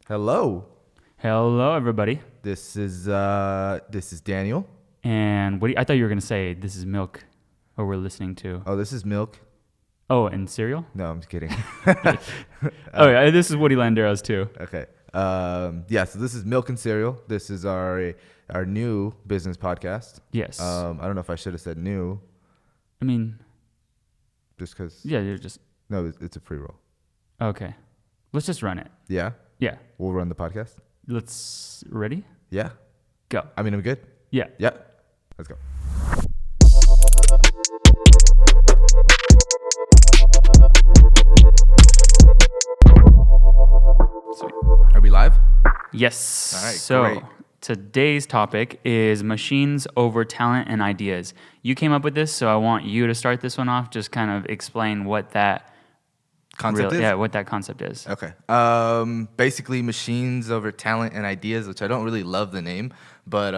Hello. Hello, everybody. This is Daniel. And what I thought you were going to say, this is Milk, what we're listening to. Oh, this is Milk. Oh, and cereal? No, I'm just kidding. Yeah, this is Woody Landeros, too. Okay. So this is Milk and Cereal. This is our new business podcast. Yes. I don't know if I should have said new. I mean, just because. yeah, you're just. No, it's a pre-roll. Okay. Let's just run it. Yeah? Yeah. We'll run the podcast? Ready? Yeah. Go. I mean, I'm good? Yeah. Yeah. Let's go. Sweet. Are we live? Yes. All right, so great. Today's topic is machines over talent and ideas. You came up with this, so I want you to start this one off. Just kind of explain what that Concept is? Yeah, what that concept is. Okay. Basically, machines over talent and ideas, which I don't really love the name, but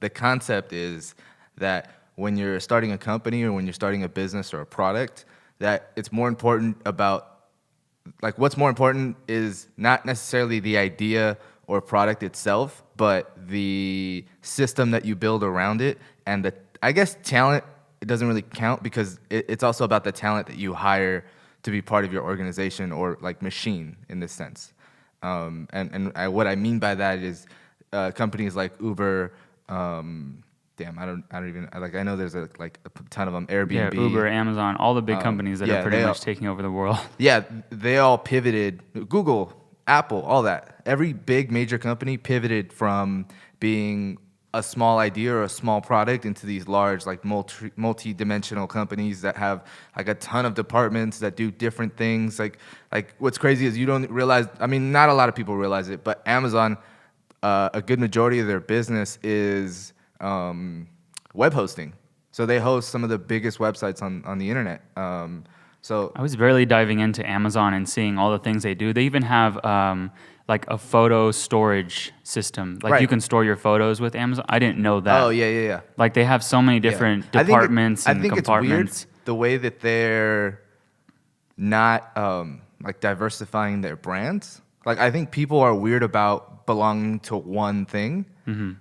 the concept is that when you're starting a company or when you're starting a business or a product, that it's more important about, like, what's more important is not necessarily the idea or product itself, but the system that you build around it. And I guess talent, it doesn't really count because it's also about the talent that you hire to be part of your organization or like machine in this sense. What I mean by that is companies like Uber. I know there's a ton of them. Airbnb. Yeah, Uber, Amazon, all the big companies that are pretty much taking over the world. Yeah, they all pivoted. Google, Apple, all that. Every big major company pivoted from being a small idea or a small product into these large, like multi-dimensional companies that have like a ton of departments that do different things. Like what's crazy is you don't realize. I mean, not a lot of people realize it, but Amazon, a good majority of their business is web hosting. So they host some of the biggest websites on the internet. So I was barely diving into Amazon and seeing all the things they do. They even have like a photo storage system. Like Right. you can store your photos with Amazon. I didn't know that. Oh yeah. Like they have so many different departments and compartments. It's weird the way that they're not like diversifying their brands. Like I think people are weird about belonging to one thing. Mm-hmm.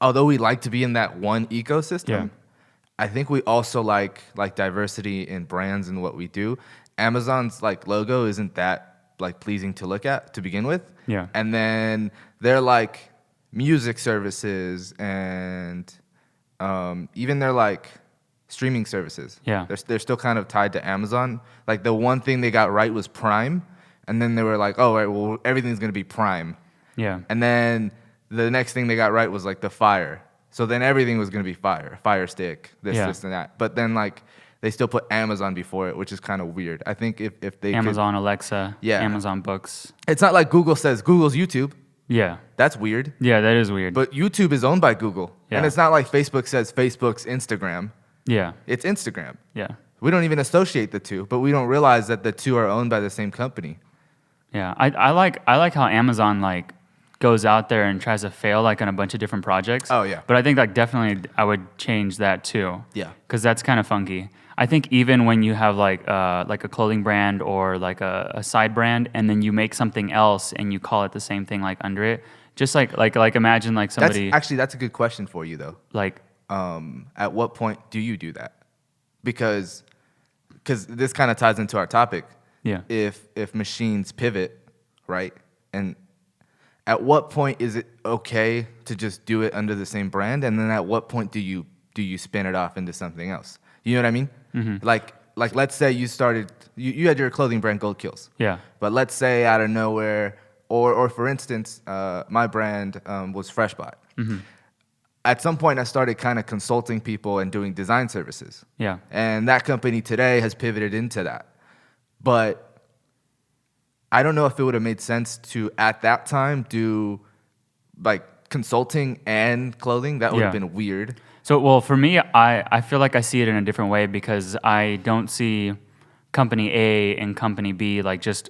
Although we like to be in that one ecosystem. Yeah. I think we also like diversity in brands and what we do. Amazon's like logo isn't that like pleasing to look at to begin with. Yeah. And then they're like music services and even they're like streaming services. Yeah. They're still kind of tied to Amazon. Like the one thing they got right was Prime, and then they were like, oh, right, well everything's gonna be Prime. Yeah. And then the next thing they got right was like the Fire. So then everything was going to be Fire Stick, this and that. But then like they still put Amazon before it, which is kind of weird. I think if they Amazon Alexa, Yeah. Amazon Books. it's not like Google says Google's YouTube. Yeah. That's weird. Yeah, that is weird. But YouTube is owned by Google. Yeah. And it's not like Facebook says Facebook's Instagram. yeah. It's Instagram. Yeah. We don't even associate the two, but we don't realize that the two are owned by the same company. Yeah. I like how Amazon like goes out there and tries to fail like on a bunch of different projects. Oh, yeah. But I think like definitely I would change that too. Yeah. Because that's kind of funky. I think even when you have like a clothing brand or like a side brand, and then you make something else and you call it the same thing like under it, just like imagine like somebody. That's a good question for you though. Like At what point do you do that? Because this kind of ties into our topic. Yeah. If machines pivot, right? And at what point is it okay to just do it under the same brand? And then at what point do you spin it off into something else? You know what I mean? Mm-hmm. Like let's say you started, you had your clothing brand Gold Kills. Yeah. But let's say out of nowhere, or for instance, my brand was Freshbot. Mm-hmm. At some point, I started kind of consulting people and doing design services. Yeah. And that company today has pivoted into that. But I don't know if it would have made sense to, at that time, do like consulting and clothing. That would have been weird. So, well, for me, I feel like I see it in a different way because I don't see company A and company B like just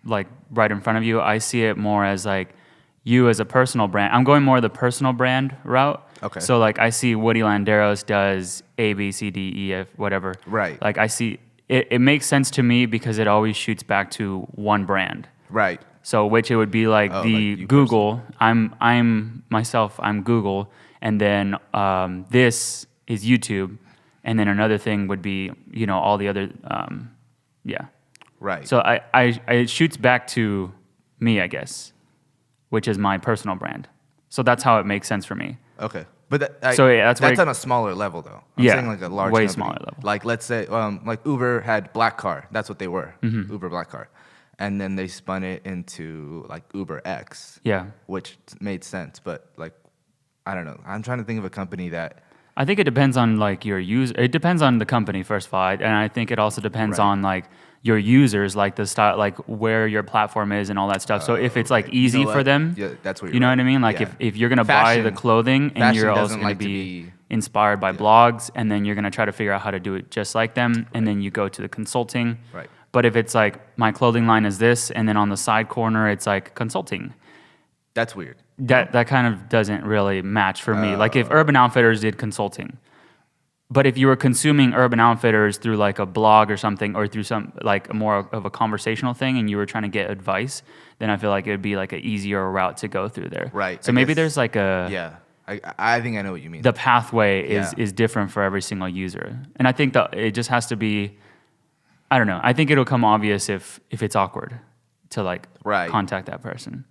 like right in front of you. I see it more as like you as a personal brand. I'm going more the personal brand route. Okay. So like I see Woody Landeros does A, B, C, D, E, F, whatever. Right. Like I see it makes sense to me because it always shoots back to one brand. Right. So which it would be like Oh, the like you Google. I'm myself. I'm Google, and then this is YouTube, and then another thing would be all the other yeah. Right. So it shoots back to me, I guess, which is my personal brand. So that's how it makes sense for me. Okay. But So, yeah, that's on a smaller level, though. I'm Yeah, saying like a large way company. smaller level. Like let's say, like Uber had Black Car. That's what they were. Mm-hmm. Uber Black Car, and then they spun it into like Uber X. Yeah. Which made sense, but like I don't know. I'm trying to think of a company that. I think it depends on like your user. It depends on the company first of all, and I think it also depends Right. on like your users, like the style, like where your platform is and all that stuff. So if it's like Right. You easy know for what? them, Yeah, that's what you know you're what I right. mean. Like Yeah. if you're gonna buy the Fashion- clothing and fashion you're also doesn't gonna like to be be- inspired by blogs, and then you're gonna try to figure out how to do it just like them, and then you go to the consulting. Right. But if it's like my clothing line is this, and then on the side corner it's like consulting. That's weird. That kind of doesn't really match for me. Like if Urban Outfitters did consulting, but if you were consuming Urban Outfitters through like a blog or something, or through some like more of a conversational thing, and you were trying to get advice, then I feel like it would be like an easier route to go through there. Right. So I maybe guess- there's like a Yeah. I think I know what you mean. the pathway Yeah. is different for every single user, and I think that it just has to be. I don't know. I think it'll come obvious if it's awkward to like Right. contact that person.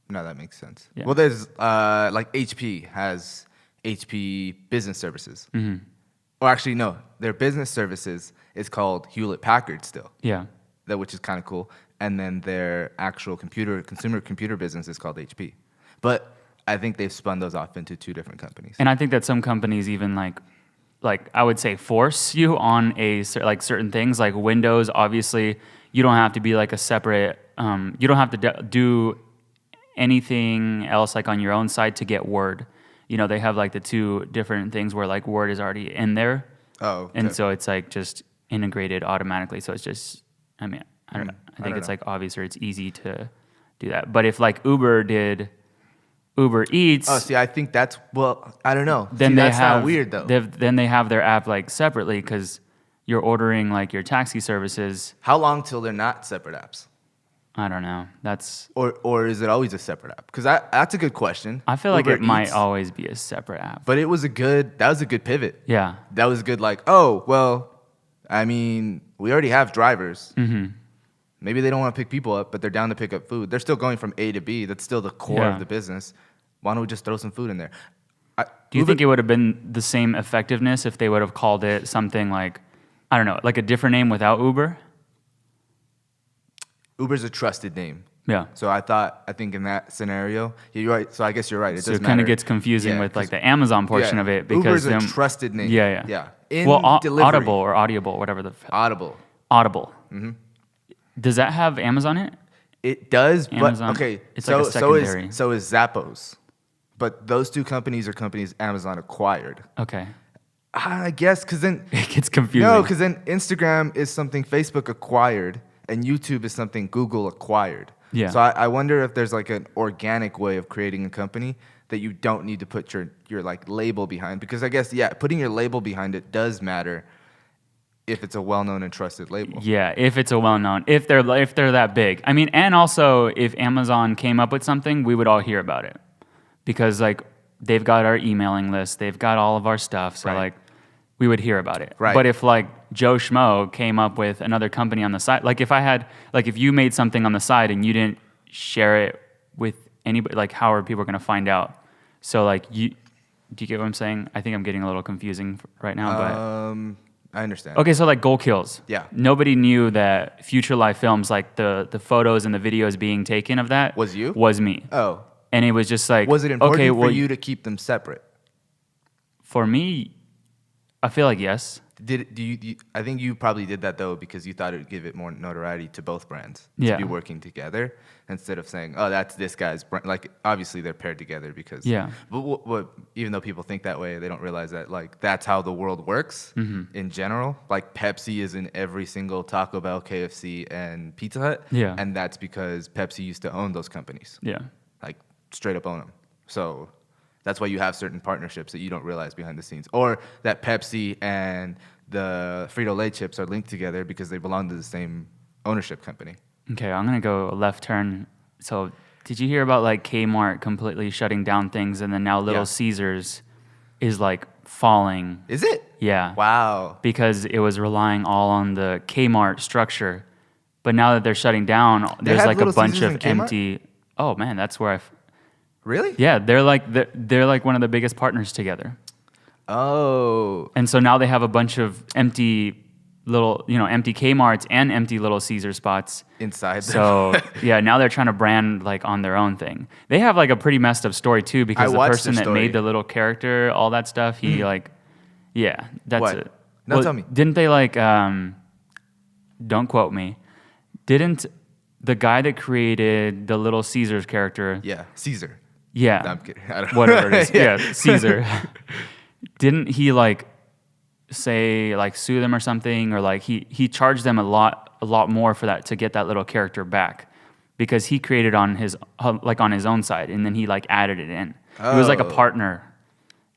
No, that makes sense. Yeah. Well, there's like HP has HP Business Services. Mm-hmm. Or actually, no, their business services is called Hewlett Packard still, Yeah. which is kind of cool. And then their actual consumer computer business is called HP. But I think they've spun those off into two different companies. And I think that some companies even like I would say force you on like certain things like Windows. Obviously, you don't have to be like a separate. You don't have to do anything else like on your own side to get Word. They have like the two different things where like Word is already in there. Oh, okay. And so it's like just integrated automatically. So it's just, I mean, I don't know. I think don't it's know. like obvious or it's easy to do that. But if like Uber did Uber Eats, Oh, see, I think that's, well, I don't know. then See, they that's have not weird, though. Then they have their app like separately because you're ordering like your taxi services. How long till they're not separate apps? I don't know. That's Or is it always a separate app? Because that's a good question. I feel like Uber it might Eats, always be a separate app. But that was a good pivot. Yeah. That was good, like, oh, well, I mean, we already have drivers. Mm-hmm. Maybe they don't want to pick people up, but they're down to pick up food. They're still going from A to B. That's still the core Yeah. of the business. Why don't we just throw some food in there? Do you think it would have been the same effectiveness if they would have called it something like, I don't know, like a different name without Uber? Uber's a trusted name. Yeah. So I think in that scenario, you're right. So I guess you're right. It So does it kind matter. of gets confusing Yeah, with like 'cause- the Amazon portion yeah, of it because Uber's a trusted name. Yeah. Yeah. In Well, delivery. Audible or Audible, whatever the Audible. Audible. Mm-hmm. Does that have Amazon in it? It does, Amazon, but okay. it's so like a secondary. so is Zappos, but those two companies are companies Amazon acquired. Okay. I guess because then It gets confusing. no, because then Instagram is something Facebook acquired, and YouTube is something Google acquired. Yeah. So I wonder if there's like an organic way of creating a company that you don't need to put your like label behind, because I guess putting your label behind it does matter if it's a well-known and trusted label. Yeah, if it's a well-known, if they're that big. I mean, and also if Amazon came up with something, we would all hear about it because like they've got our emailing list, they've got all of our stuff, so Right. like we would hear about it. Right. But if like Joe Schmo came up with another company on the side, like if you made something on the side and you didn't share it with anybody, like how are people going to find out? So like do you get what I'm saying? I think I'm getting a little confusing right now, but. I understand. Okay, so like Gold Kills. Yeah. Nobody knew that Future Life Films, like the photos and the videos being taken of that Was you? Was me. Oh, And it was just like was it important okay, for well, you to keep them separate? For me, I feel like yes. I think you probably did that though because you thought it would give it more notoriety to both brands Yeah. to be working together instead of saying, "Oh, that's this guy's brand." Like obviously they're paired together because Yeah. But what even though people think that way, they don't realize that like that's how the world works in general. Like Pepsi is in every single Taco Bell, KFC, and Pizza Hut. Yeah. And that's because Pepsi used to own those companies. Yeah. Like straight up own them. So that's why you have certain partnerships that you don't realize behind the scenes, or that Pepsi and the Frito-Lay chips are linked together because they belong to the same ownership company. Okay, I'm gonna go left turn. So, did you hear about like Kmart completely shutting down things, and then now Little Yeah. Caesars is like falling? Is it? Yeah, Wow. because it was relying all on the Kmart structure. But now that they're shutting down, They there's have like a Little bunch Caesars of in Kmart? empty. Oh man, that's where Really? yeah, they're like one of the biggest partners together. Oh. And so now they have a bunch of empty empty Kmarts and empty Little Caesar spots. Inside. So yeah, now they're trying to brand like on their own thing. They have like a pretty messed up story too, because I the watched person their that story. made the little character, all that stuff, he like, yeah, that's What? it. No, tell me. Didn't they like? Don't quote me. Didn't the guy that created the Little Caesars character? Yeah. Caesar. Yeah, No, I'm kidding. I don't know. whatever it is. Yeah, Caesar. Didn't he like say like sue them or something, or like he charged them a lot more for that to get that little character back, because he created on his own side, and then he like added it in. He was like a Oh. partner,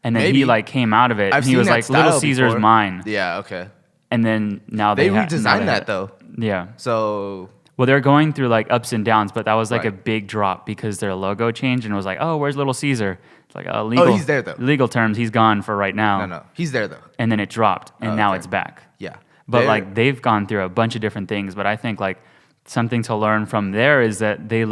and then Maybe. he like came out of it. I've and he seen was that like, Little style Caesar's before. mine, Yeah. Okay. and then now They now redesigned they that have it. though. Yeah. So Well, they're going through like ups and downs, but that was like a Right. big drop because their logo changed, and it was like, oh, where's Little Caesar? It's like legal. he's there, though. Legal terms, he's gone for right now. no, he's there though. And then it dropped, and now okay. it's back. Yeah. But They're- like they've gone through a bunch of different things. But I think like something to learn from there is that they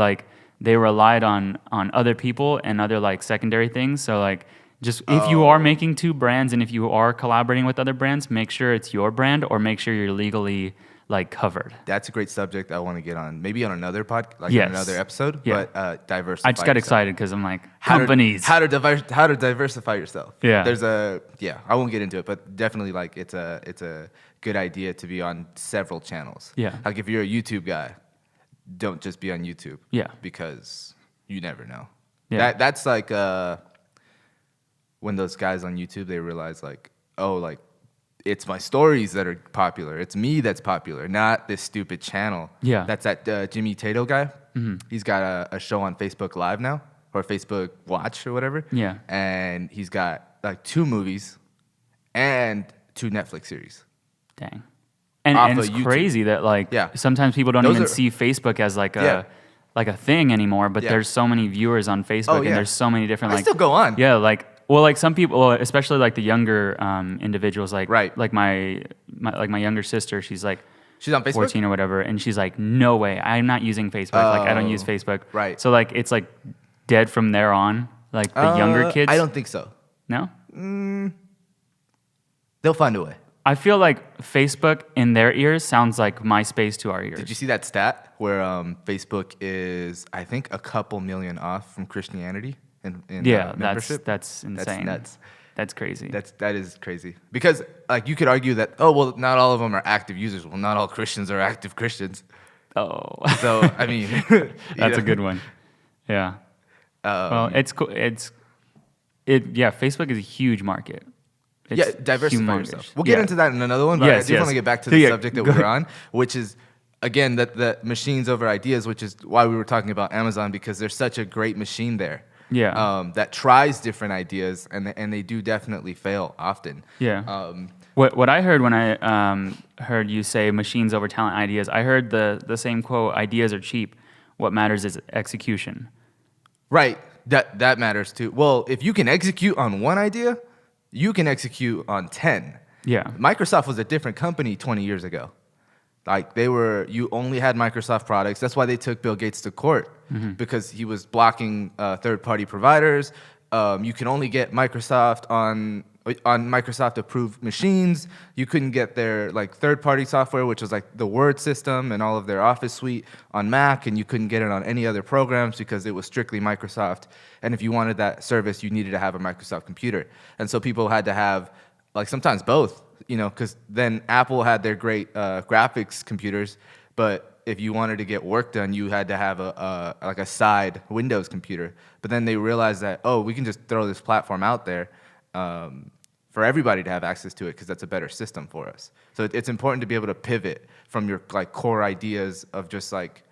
relied on other people and other like secondary things. So like just if you are making two brands and if you are collaborating with other brands, make sure it's your brand, or make sure you're legally like covered. That's a great subject I want to get on. Maybe on another on Yes. another episode. Yeah. But diversify. I just got yourself. excited because I'm like, How companies. To, how to diversify yourself. Yeah. I won't get into it, but definitely like it's a good idea to be on several channels. Yeah. Like if you're a YouTube guy, don't just be on YouTube. Yeah. Because you never know. Yeah. That's like when those guys on YouTube, they realize like, oh, like it's my stories that are popular. It's me that's popular, not this stupid channel. Yeah. That's that Jimmy Tato guy. Mm-hmm. He's got a show on Facebook Live now, or Facebook Watch or whatever. Yeah. And he's got like 2 movies and 2 Netflix series. Dang. And Off it's of YouTube. crazy that like Yeah. sometimes people don't Those even are- see Facebook as like a Yeah. like a thing anymore, but Yeah. there's so many viewers on Facebook, Oh, yeah. and there's so many different I like still go on. Yeah, like well, like some people, especially like the younger individuals, like Right. like my younger sister, she's like She's on Facebook? 14 or whatever, and she's like, no way, I'm not using Facebook. Like I don't use Oh, Facebook. right. So like it's like dead from there on. Like the younger kids. I don't think so. No. They'll find a way. I feel like Facebook in their ears sounds like MySpace to our ears. Did you see that stat where Facebook is, I think, a couple million off from Christianity in Yeah, membership? that's insane. nuts. That's crazy. That is crazy because like you could argue that not all of them are active users. Well, not all Christians are active Christians. oh, So I mean, that's a good one. Yeah. Well, it's cool. Yeah. Facebook is a huge market. It's diversify humongous. yourself. We'll get Yeah. into that in another one, but Yes, I just want yes. to get back to So, the yeah, subject that go we were ahead. on, which is again that machines over ideas, which is why we were talking about Amazon, because there's such a great machine there. Yeah. That tries different ideas, and they do definitely fail often. Yeah. What I heard when I heard you say machines over talent ideas, I heard the same quote: "Ideas are cheap. What matters is execution." Right. That matters too. Well, if you can execute on one idea, you can execute on 10. Yeah. Microsoft was a different company 20 years ago. Like you only had Microsoft products. That's why they took Bill Gates to court, because he was blocking third-party providers. You can only get Microsoft on Microsoft approved machines. You couldn't get their like third-party software, which was like the Word system and all of their Office suite on Mac, and you couldn't get it on any other programs because it was strictly Microsoft. And if you wanted that service, you needed to have a Microsoft computer. And so people had to have like sometimes both, because then Apple had their great graphics computers, but if you wanted to get work done, you had to have a side Windows computer. But then they realized that, we can just throw this platform out there for everybody to have access to it, because that's a better system for us. So it's important to be able to pivot from your like core ideas of just like,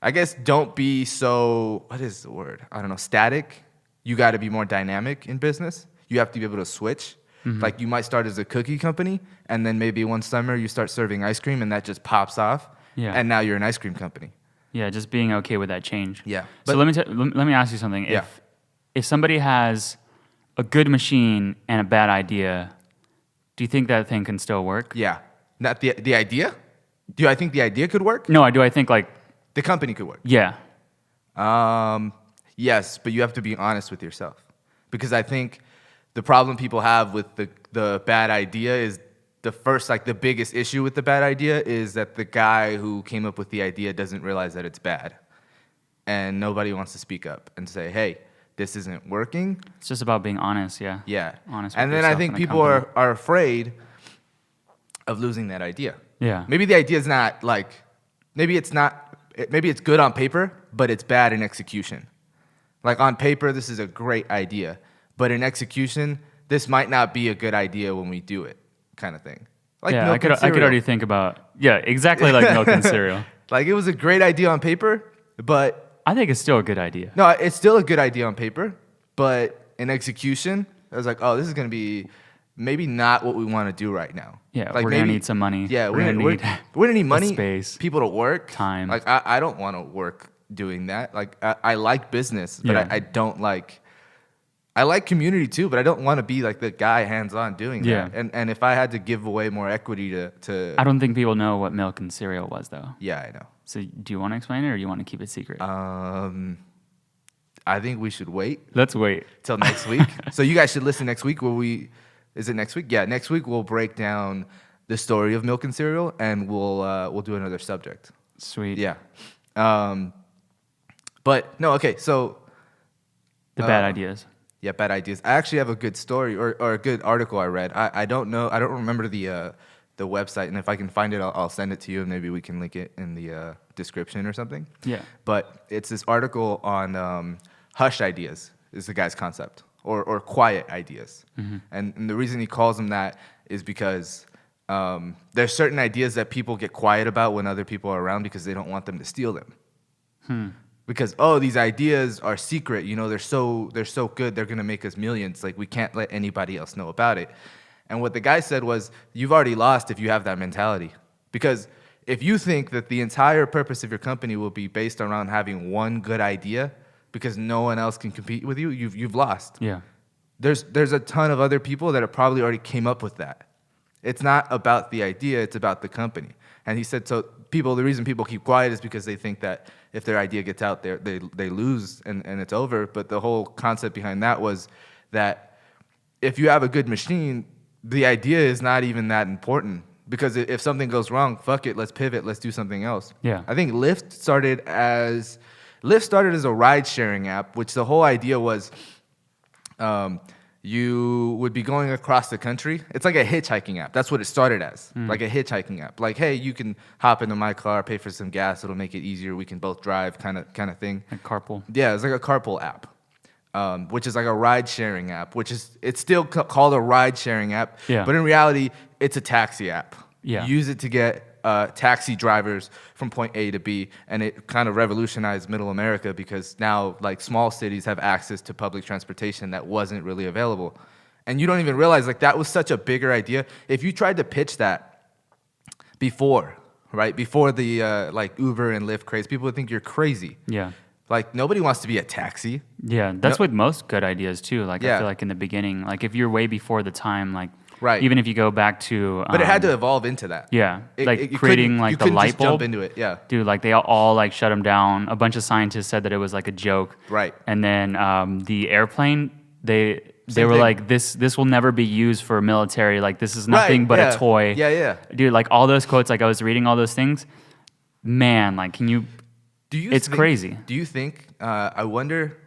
I guess, don't be so, what is the word? I don't know, static. You got to be more dynamic in business. You have to be able to switch. Like you might start as a cookie company, and then maybe one summer you start serving ice cream, and that just pops off. Yeah. and now you're an ice cream company. Yeah, just being okay with that change. Yeah. So let me ask you something. Yeah. If somebody has a good machine and a bad idea, do you think that thing can still work? Yeah. Not the idea? Do I think the idea could work? No, do I think like The company could work. yeah. Yes, but you have to be honest with yourself. Because I think the problem people have with the bad idea is the biggest issue with the bad idea is that the guy who came up with the idea doesn't realize that it's bad. And nobody wants to speak up and say, hey, this isn't working. It's just about being honest, yeah. Yeah. Honest with And then I yourself think and the people company. are afraid of losing that idea. Yeah. Maybe the idea is not like, maybe it's good on paper, but it's bad in execution. Like on paper, this is a great idea, but in execution, this might not be a good idea when we do it, kind of thing. Like yeah, milk I and could cereal. already think about exactly like milk and cereal. Like it was a great idea on paper, but I think it's still a good idea. no, it's still a good idea on paper, but in execution, I was like, oh, this is gonna be maybe not what we want to do right now. Yeah, like we're gonna need some money. Yeah, we're gonna need money, space, people to work, time. Like I don't want to work doing that. Like I like business, but Yeah. I don't like. I like community too, but I don't want to be like the guy hands-on doing Yeah. that. And if I had to give away more equity to I don't think people know what milk and cereal was though. yeah, I know. So do you want to explain it or do you want to keep it secret? I think we should wait Let's wait. till next week. So you guys should listen next week where is it next week? Yeah, next week we'll break down the story of milk and cereal and we'll do another subject. Sweet. Yeah. But no, okay, so The bad ideas. yeah, bad ideas. I actually have a good story or a good article I read. I don't know. I don't remember the website, and if I can find it, I'll send it to you, and maybe we can link it in the description or something. Yeah. But it's this article on hush ideas is the guy's concept, or quiet ideas. Mm-hmm. And the reason he calls them that is because there's certain ideas that people get quiet about when other people are around because they don't want them to steal them. Because these ideas are secret, they're so good, they're gonna make us millions. Like we can't let anybody else know about it. And what the guy said was, you've already lost if you have that mentality. Because if you think that the entire purpose of your company will be based around having one good idea, because no one else can compete with you, you've lost. Yeah. There's a ton of other people that have probably already came up with that. It's not about the idea, it's about the company. And he said, so the reason people keep quiet is because they think that if their idea gets out there, they lose and it's over. But the whole concept behind that was that if you have a good machine, the idea is not even that important. Because if something goes wrong, fuck it, let's pivot, let's do something else. Yeah. I think Lyft started as a ride-sharing app, which the whole idea was you would be going across the country. It's like a hitchhiking app. That's what it started as, like a hitchhiking app. Like, hey, you can hop into my car, pay for some gas. It'll make it easier. We can both drive, kind of thing. Like carpool. Yeah, it's like a carpool app, which is like a ride-sharing app. It's still called a ride-sharing app. Yeah. But in reality, it's a taxi app. Yeah. You use it to get taxi drivers from point A to B, and it kind of revolutionized middle America because now like small cities have access to public transportation that wasn't really available. And you don't even realize like that was such a bigger idea. If you tried to pitch that before the like Uber and Lyft craze, people would think you're crazy. Yeah. Like nobody wants to be a taxi. Yeah. That's with most good ideas too. Like Yeah. I feel like in the beginning, like if you're way before the time, like Right. even if you go back to But it had to evolve into that. yeah, like you creating couldn't- like you the couldn't light just jump bulb. into it. Yeah. Dude, like they all like shut them down. A bunch of scientists said that it was like a joke. Right. And then the airplane, they Same were thing. like this will never be used for military. Like this is nothing Right, but yeah. a toy. Yeah, yeah. Dude, like all those quotes, like I was reading all those things. Man, like can you? It's crazy. Do you think? I wonder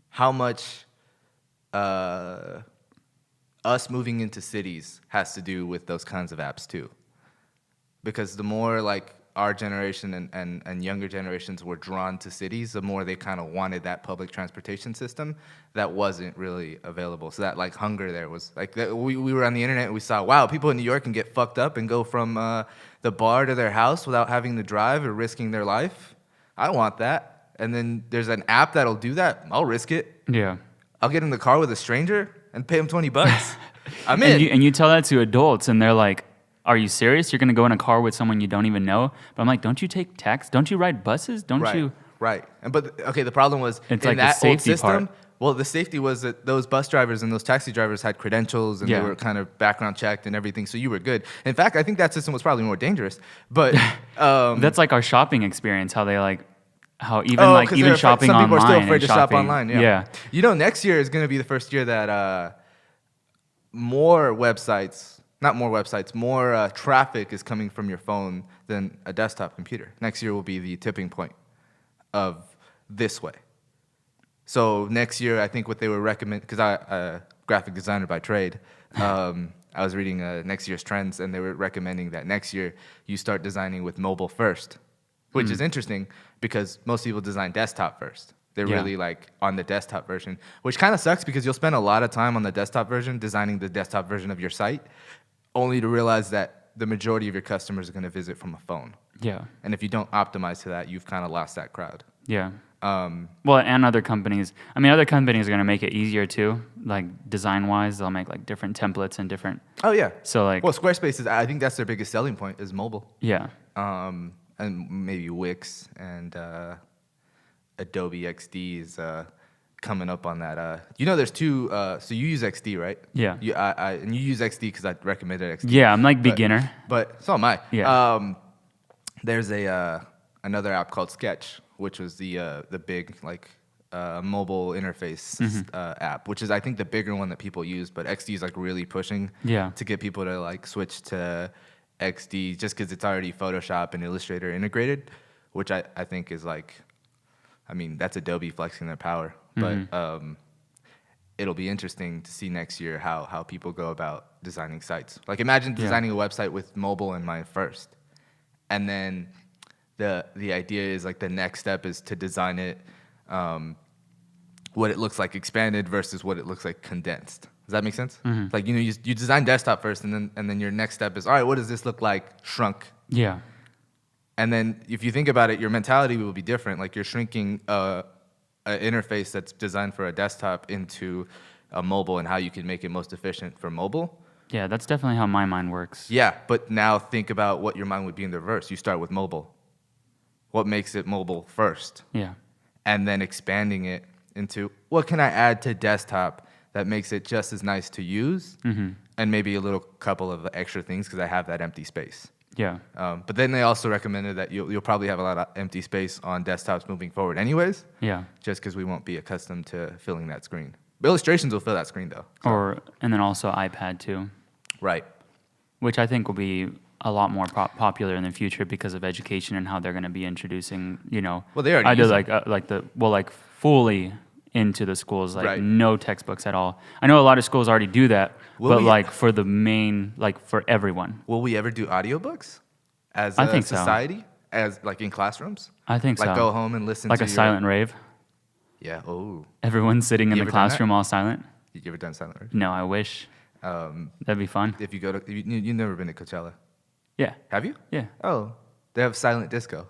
how much us moving into cities has to do with those kinds of apps too. Because the more like our generation and younger generations were drawn to cities, the more they kind of wanted that public transportation system that wasn't really available. So that like hunger there was like we were on the internet and we saw, wow, people in New York can get fucked up and go from the bar to their house without having to drive or risking their life. I want that. And then there's an app that'll do that. I'll risk it. Yeah. I'll get in the car with a stranger and pay him $20. I'm in. And you tell that to adults, and they're like, are you serious? You're going to go in a car with someone you don't even know? But I'm like, don't you take taxis? Don't you ride buses? Don't Right. you? Right. But okay, the problem was It's in like the that old safety system. part. Well, the safety was that those bus drivers and those taxi drivers had credentials and they Yeah. were kind of background checked and everything, so you were good. In fact, I think that system was probably more dangerous. But That's like our shopping experience. How they like, how even 'cause even they're shopping some people online. are still afraid and to shop shopping- online. Yeah. You know, next year is going to be the first year that more websites, not more websites, more traffic is coming from your phone than a desktop computer. Next year will be the tipping point of this way. So next year, I think what they would recommend, because I'm a graphic designer by trade, I was reading next year's trends, and they were recommending that next year you start designing with mobile first, which is interesting because most people design desktop first. They're Yeah. really like on the desktop version, which kind of sucks because you'll spend a lot of time on the desktop version designing the desktop version of your site, only to realize that the majority of your customers are going to visit from a phone. Yeah. And if you don't optimize to that, you've kind of lost that crowd. Yeah. Well, and other companies. I mean, other companies are going to make it easier too. Like design wise, they'll make like different templates and different. Oh yeah. So like, Well, Squarespace is. I think that's their biggest selling point is mobile. yeah, And maybe Wix and Adobe XD is coming up on that. You know, there's two. So you use XD, right? Yeah. And you use XD because I recommended XD. yeah. I'm like beginner. But so am I. Yeah. There's another app called Sketch, which was the big like mobile interface app, which is I think the bigger one that people use. But XD is like really pushing Yeah. to get people to like switch to XD just because it's already Photoshop and Illustrator integrated, which I think is like, I mean, that's Adobe flexing their power. But it'll be interesting to see next year how people go about designing sites. Like imagine designing a website with mobile in mind first. And then the idea is like the next step is to design it what it looks like expanded versus what it looks like condensed. Does that make sense? Like you design desktop first, and then your next step is all right. What does this look like shrunk? Yeah. And then if you think about it, your mentality will be different. Like you're shrinking an interface that's designed for a desktop into a mobile, and how you can make it most efficient for mobile. Yeah. That's definitely how my mind works. Yeah, but now think about what your mind would be in the reverse. You start with mobile. What makes it mobile first? Yeah. And then expanding it into what can I add to desktop that makes it just as nice to use, and maybe a little couple of extra things because I have that empty space. Yeah. But then they also recommended that you'll probably have a lot of empty space on desktops moving forward anyways, Yeah. just because we won't be accustomed to filling that screen. Illustrations will fill that screen though. And then also iPad too, Right. which I think will be a lot more popular in the future because of education and how they're going to be introducing, Well, they already either use like fully into the schools, like Right. no textbooks at all. I know a lot of schools already do that, Will but we- like for the main, like for everyone. Will we ever do audiobooks as I a think so. society, as like in classrooms? I think Like so. go home and listen Like to a your- silent rave. Yeah. Oh, Everyone's sitting in You the ever done that? classroom all silent. you ever done silent rave? No, I wish. That'd be fun. If you go to, you've never been to Coachella, Yeah. have you? Yeah. Oh, they have silent disco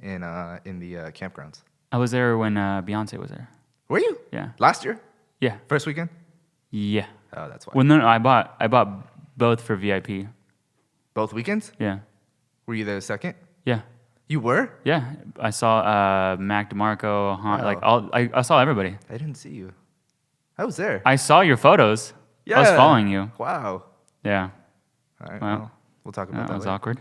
in the campgrounds. I was there when Beyonce was there. Were you? Yeah. Last year, Yeah. first weekend. Yeah. Oh, that's why. Well, no, I bought both for VIP. Both weekends? Yeah. Were you there the second? Yeah. You were? Yeah. I saw Mac DeMarco, like Wow. I saw everybody. I didn't see you. I was there. I saw your photos. I was Yeah. following you. Wow. Yeah. All right. Well, Well, we'll talk That about was that. awkward.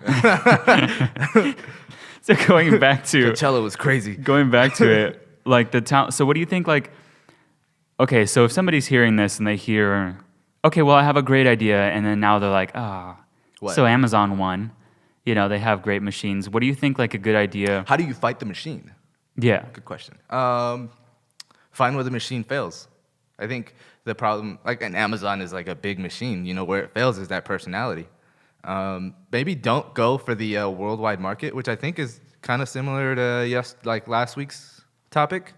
So going back to Coachella was crazy. it, like the town. So what do you think? Like, okay, so if somebody's hearing this and they hear, okay, well, I have a great idea, and then now they're like, What? so Amazon won. They have great machines. What do you think? Like a good idea? How do you fight the machine? Yeah. Good question. Find where the machine fails. I think the problem, like an Amazon is like a big machine. Where it fails is that personality. Maybe don't go for the worldwide market, which I think is kind of similar to like last week's topic,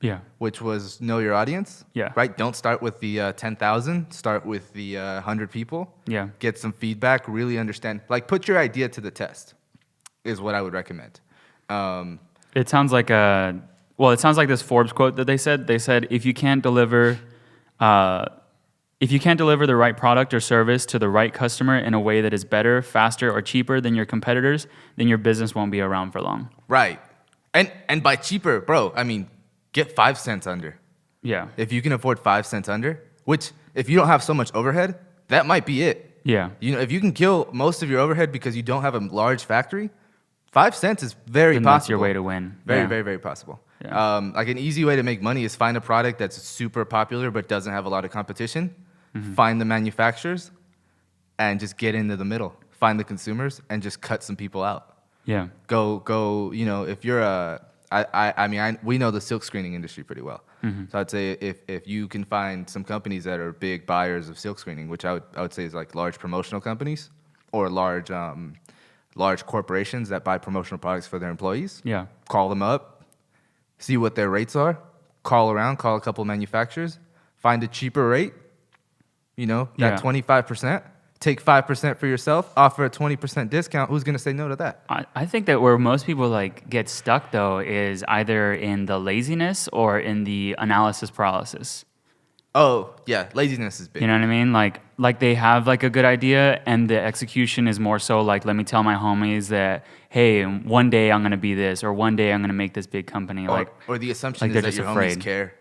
Yeah. which was know your audience. Yeah. Right. Don't start with the 10,000. Start with the 100 people. Yeah. Get some feedback. Really understand. Like put your idea to the test. Is what I would recommend. It sounds like it sounds like this Forbes quote that they said. They said, if you can't deliver if you can't deliver the right product or service to the right customer in a way that is better, faster, or cheaper than your competitors, then your business won't be around for long. Right. And by cheaper, bro, I mean, get 5 cents under. Yeah. If you can afford 5 cents under, which if you don't have so much overhead, that might be it. Yeah. You know, if you can kill most of your overhead because you don't have a large factory, 5 cents is very Then possible. that's your way to win. Very, Yeah. very, very possible. Yeah. Like an easy way to make money is find a product that's super popular but doesn't have a lot of competition. Find the manufacturers and just get into the middle. Find the consumers and just cut some people out. Yeah. Go. You know, if you're we know the silk screening industry pretty well. So I'd say if you can find some companies that are big buyers of silk screening, which I would say is like large promotional companies or large corporations that buy promotional products for their employees. Yeah. Call them up, see what their rates are, call around, call a couple manufacturers, find a cheaper rate, you know, that 25%, take 5% for yourself, offer a 20% discount. Who's going to say no to that? I think that where most people like get stuck though is either in the laziness or in the analysis paralysis. Oh, yeah, laziness is big. You know what I mean? Like they have like a good idea and the execution is more so like, let me tell my homies that, hey, one day I'm going to be this or one day I'm going to make this big company. Or the assumption like is they're that your just homies afraid. care.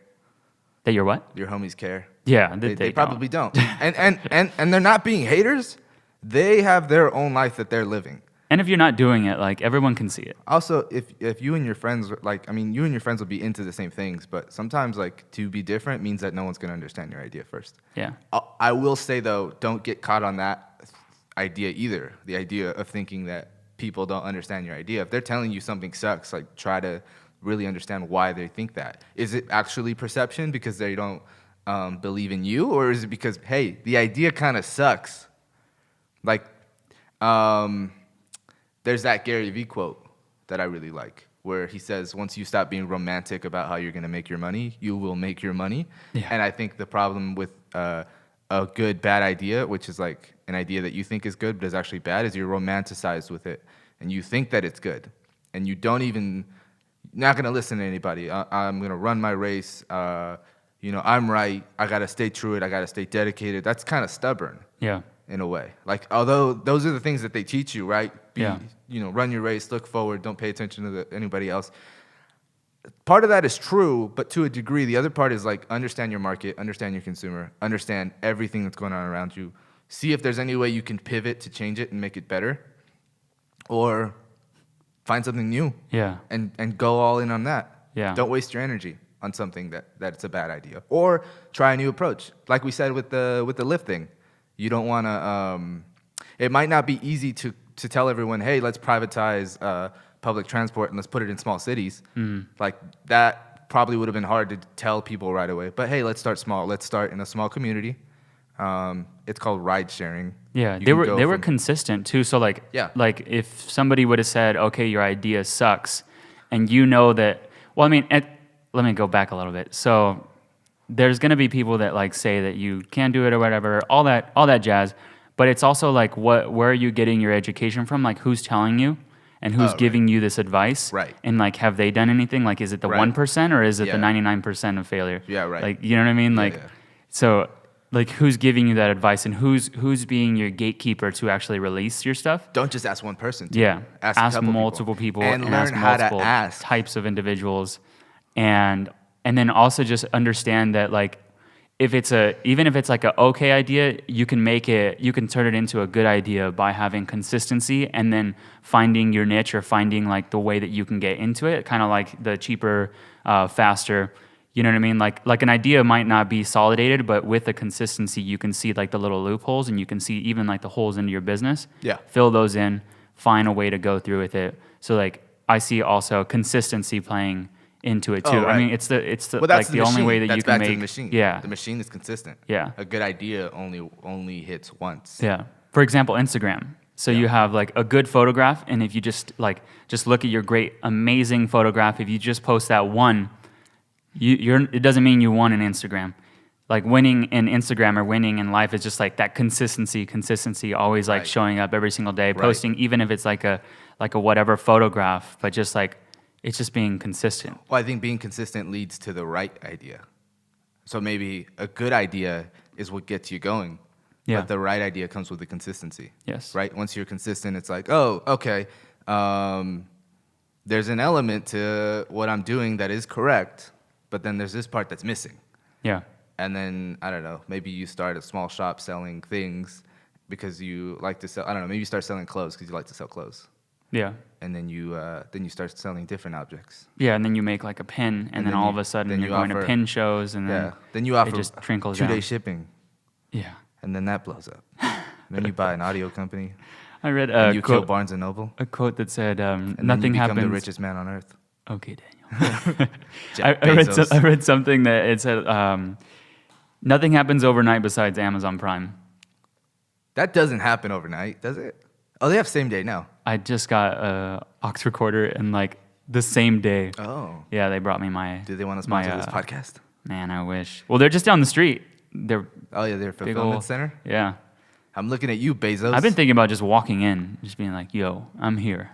That you're what? Your homies care. Yeah, They probably don't. And they're not being haters. They have their own life that they're living. And if you're not doing it, like everyone can see it. Also, if you and your friends, like, I mean, you and your friends will be into the same things, but sometimes, like, to be different means that no one's going to understand your idea first. Yeah. I will say, though, don't get caught on that idea either. The idea of thinking that people don't understand your idea. If they're telling you something sucks, like, try to really understand why they think that. Is it actually perception because they don't believe in you? Or is it because, hey, the idea kind of sucks? Like, there's that Gary Vee quote that I really like, where he says, once you stop being romantic about how you're going to make your money, you will make your money. Yeah. And I think the problem with a good, bad idea, which is like an idea that you think is good but is actually bad, is you're romanticized with it. And you think that it's good. And you don't even, not going to listen to anybody. I'm going to run my race. You know, I'm right. I got to stay true to it. I got to stay dedicated. That's kind of stubborn. Yeah. In a way. Like, although those are the things that they teach you, right? You know, run your race, look forward, don't pay attention to anybody else. Part of that is true, but to a degree, the other part is like understand your market, understand your consumer, understand everything that's going on around you. See if there's any way you can pivot to change it and make it better, or find something new. Yeah. And go all in on that. Yeah. Don't waste your energy on something that's a bad idea, or try a new approach. Like we said with the lift thing. You don't want to. It might not be easy to tell everyone, hey, let's privatize public transport and let's put it in small cities. Like that probably would have been hard to tell people right away. But hey, let's start small. Let's start in a small community. It's called ride sharing. Yeah, You they can were consistent too. So like, like if somebody would have said, okay, your idea sucks, and you know that. Well, I mean, let me go back a little bit. So there's going to be people that like say that you can't do it or whatever, all that jazz. But it's also like, where are you getting your education from? Like, who's telling you and who's giving you this advice? Right. And like, have they done anything? Like, is it the 1% or is it the 99% of failure? Yeah, right. Like, you know what I mean? Like, so like, who's giving you that advice and who's being your gatekeeper to actually release your stuff? Don't just ask one person. Yeah. Ask Ask multiple people and learn ask how multiple to ask types of individuals. And then also just understand that like even if it's like a okay idea, you can turn it into a good idea by having consistency and then finding your niche or finding like the way that you can get into it, kind of like the cheaper, faster. You know what I mean? Like an idea might not be solidated, but with the consistency, you can see like the little loopholes and you can see even like the holes into your business. Yeah. Fill those in, find a way to go through with it. So like I see also consistency playing into it too. Oh, right. I mean, it's the Well, that's like the only way that that's you can back make to the machine. Yeah. The machine is consistent. Yeah. A good idea only hits once. Yeah. For example, Instagram. So you have like a good photograph, and if you just look at your great, amazing photograph, if you just post that one, it doesn't mean you won in Instagram. Like winning in Instagram or winning in life is just like that consistency, always like showing up every single day, posting, even if it's like a whatever photograph, but just like, it's just being consistent. Well, I think being consistent leads to the right idea. So maybe a good idea is what gets you going. Yeah. But the right idea comes with the consistency. Yes. Right? Once you're consistent, it's like, oh, okay. There's an element to what I'm doing that is correct, but then there's this part that's missing. Yeah. And then, I don't know, maybe you start a small shop selling things because you like to sell, I don't know, maybe you start selling clothes because you like to sell clothes. Yeah. And then you start selling different objects. Yeah, and then you make like a pin, and then all of a sudden you're going to pin shows, and then then you offer it just trickles 2-day down. shipping, Yeah. and then that blows up. Then you buy an audio company, I read and a you kill quote, Barnes and Noble, a quote that said, and "Nothing then you become happens." the richest man on earth. Okay, Daniel. Jeff I read Bezos. I read something that it said, "Nothing happens overnight besides Amazon Prime." That doesn't happen overnight, does it? Oh, they have same day now. I just got a aux recorder, and like the same day. Oh. Yeah, they brought me my. Do they want to sponsor my, this podcast? Man, I wish. Well, they're just down the street. They're Oh, yeah, they're a big fulfillment ol'. center. Yeah. I'm looking at you, Bezos. I've been thinking about just walking in, just being like, "Yo, I'm here."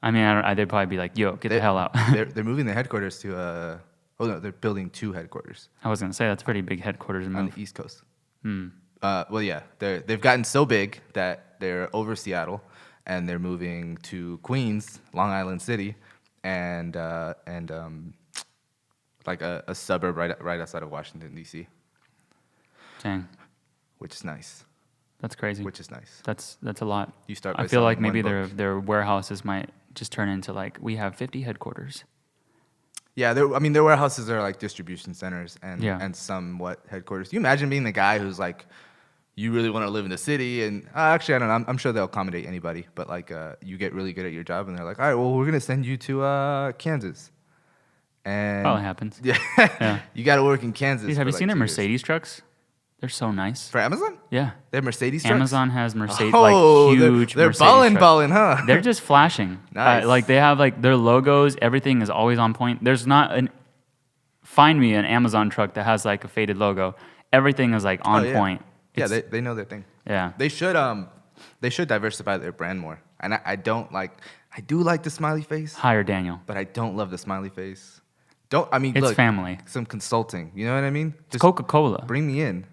I mean, they'd probably be like, "Yo, get the hell out." they're moving the headquarters to oh no, they're building 2 headquarters I was gonna say that's a pretty big headquarters on move. the East Coast. Hmm. Well, yeah, they've gotten so big that they're over Seattle, and they're moving to Queens, Long Island City, and like a suburb right outside of Washington D.C., Dang, which is nice. that's crazy. Which is nice. That's a lot. You start. I by feel like selling maybe one book. their warehouses might just turn into like we have 50 headquarters. Yeah, their warehouses are like distribution centers and somewhat headquarters. You imagine being the guy who's like, you really want to live in the city, and actually, I don't know. I'm sure they'll accommodate anybody, but like, you get really good at your job, and they're like, all right, well, we're gonna send you to Kansas, and Probably happens. yeah, Yeah. you got to work in Kansas. Dude, have for, you like, seen their 2 years. Mercedes trucks? They're so nice. For Amazon? Yeah. They have Mercedes trucks? Amazon has Mercedes, Oh, like huge they're Mercedes balling, trucks. huh? They're just flashing. Nice. Like they have like their logos, everything is always on point. There's not find me an Amazon truck that has like a faded logo. Everything is like on yeah. point. Yeah, It's- they know their thing. yeah. They should diversify their brand more. And I do like the smiley face, Hire Daniel. but I don't love the smiley face. It's look, family. some consulting. You know what I mean? It's Coca-Cola. Bring me in.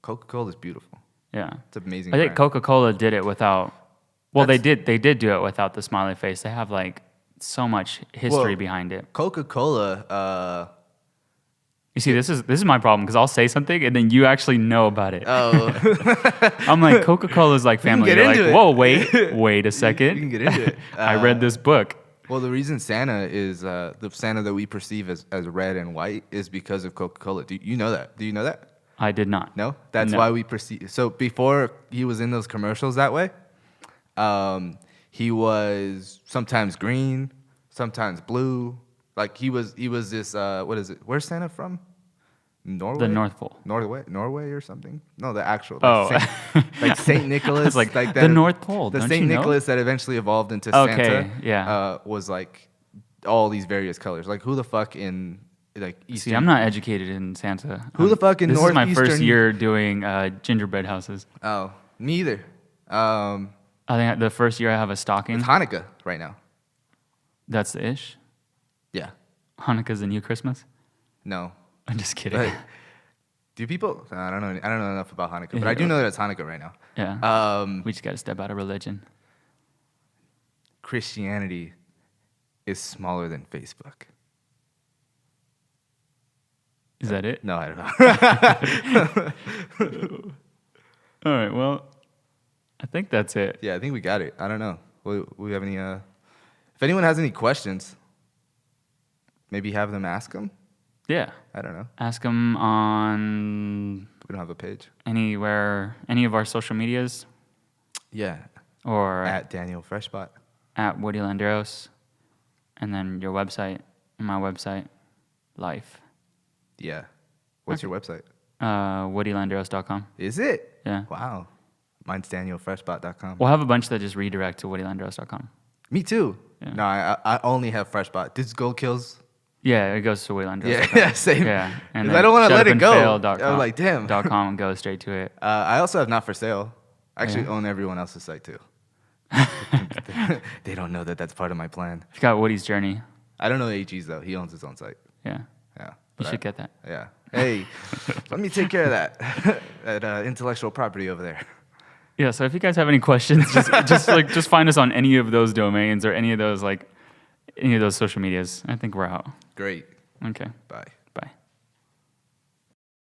Coca-Cola is beautiful. Yeah. It's an amazing. I think brand. Coca-Cola did it without. Well, they That's- did do it without the smiley face. They have like so much history Well, behind it. Coca-Cola. You see, this is my problem because I'll say something and then you actually know about it. Oh, I'm like Coca-Cola is like We can family. get You're like, into it. whoa, wait a second. you can get into it. I read this book. Well, the reason Santa is the Santa that we perceive as red and white is because of Coca-Cola. Do you know that? Do you know that? I did not. No, that's No. why we perceive. So before he was in those commercials that way, he was sometimes green, sometimes blue. Like he was this. What is it? Where's Santa from? Norway. The North Pole. Norway or something. No, the actual. Oh. Like Saint Nicholas. It's like that, the North Pole. The Don't Saint you know? Nicholas that eventually evolved into Okay, Santa. yeah. Was like all these various colors. Like who the fuck in like Eastern? See, I'm not educated in Santa. Who the fuck in This is my first Northeastern- year doing gingerbread houses. Oh, me either. I think the first year I have a stocking. It's Hanukkah right now. That's the ish. Yeah. Hanukkah's the new Christmas. No. I'm just kidding. But do people? I don't know. I don't know enough about Hanukkah, but Yeah. I do know that it's Hanukkah right now. Yeah. We just got to step out of religion. Christianity is smaller than Facebook. Is that it? No, I don't know. All right. Well, I think that's it. Yeah, I think we got it. I don't know. We have any? If anyone has any questions, maybe have them ask them. Yeah. I don't know. Ask them on We don't have a page. anywhere, any of our social medias, Yeah, or at Daniel Freshbot. at Woodie Landeros, and then your website, and my website, life. Yeah. What's your website? WoodyLanderos.com. Is it? Yeah. Wow. Mine's DanielFreshbot.com. We'll have a bunch that just redirect to WoodyLanderos.com. Me too. Yeah. No, I only have Freshbot. Does Gold Kills? Yeah, it goes to WoodyLanderos.com. Yeah, same. Yeah, and 'Cause then I don't want to let it go. shutupandfail.com I was like, damn. .com and goes straight to it. I also have Not For Sale. I actually Yeah. own everyone else's site too. They don't know that that's part of my plan. It's got Woody's journey. I don't know AG's though. He owns his own site. Yeah. Yeah. You should get that. Yeah. Hey, let me take care of that. That intellectual property over there. Yeah. So if you guys have any questions, just find us on any of those domains or any of those social medias. I think we're out. Great. Okay. Bye.